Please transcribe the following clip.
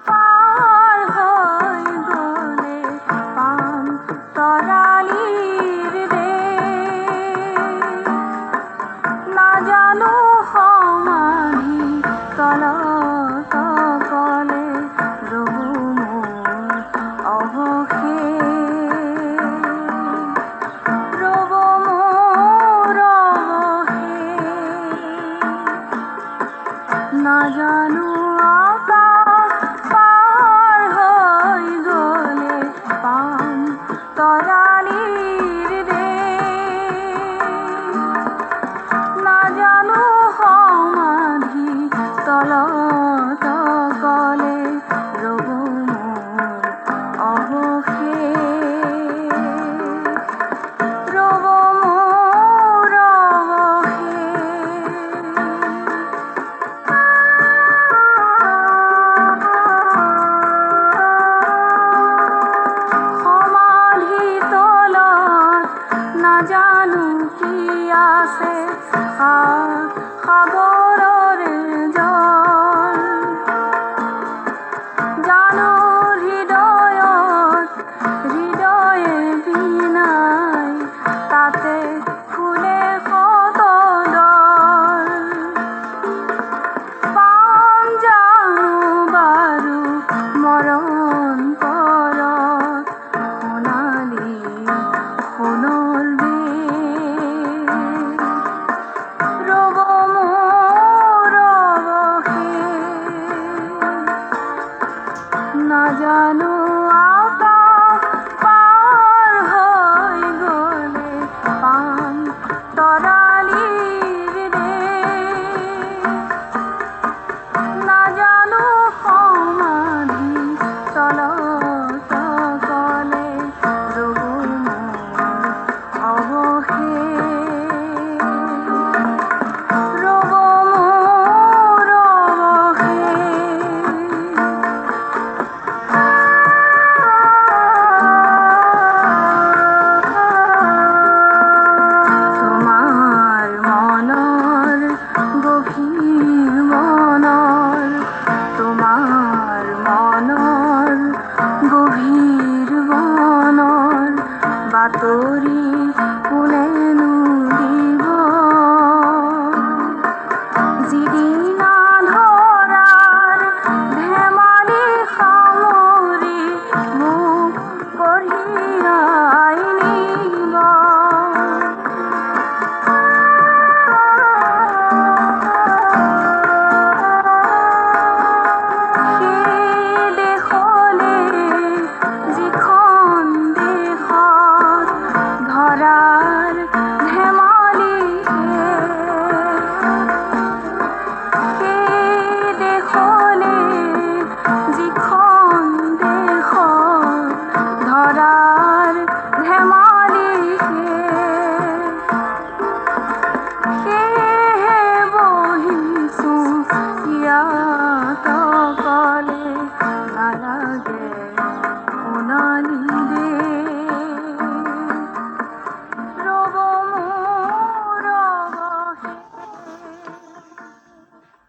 পাৰ হৈ গ'লে পাম তৰালিৰ দেশ। নাজানো সমাধি তলত অকলে ৰ'ব মোৰ অৱশেষ, ৰ'ব মোৰ অৱশেষ। নাজানো আকাশ পাৰ হৈ গ'লে পাম তৰালিৰ দেশ। নাজানো সমাধি তলত অকলে ৰ'ব মোৰ অৱশেষ, ৰ'ব মোৰ অৱশেষ। সমাধি তলত নাজানো কি আছে, সাগৰৰ জল। জানো হৃদয়ত হৃদয়ে বিনাই, তাতে ফুলে কত দল। পাম জানো বাৰু মৰণ পৰত সোণালী সোণৰ দেশ, ৰ'ব মোৰ অৱশেষ। নাজানো আকাশ পাৰ হৈ গ'লে পাম তৰালিৰ দেশ। নাজানো সমাধি তলত অকলে ৰ'ব মোৰ অৱশেষ, ৰ'ব মোৰ অৱশেষ। তোমাৰ মনৰ গভীৰ মনৰ, তোমাৰ মনৰ গভীৰ মনৰ বাতৰি কোনেনো দিব। যিদিনা ধৰাৰ ধেমালি সামৰি মোক কঢ়িয়াই নিব। সেই দেশলে যিখন দেশত ধৰাৰ ধেমালি শেষ। সেই দেশলে যিখন দেশত ধৰাৰ ধেমালি শেষ। সেয়েহে বহিছো ইয়াত অকলে, নালাগে সোণালী দেশ।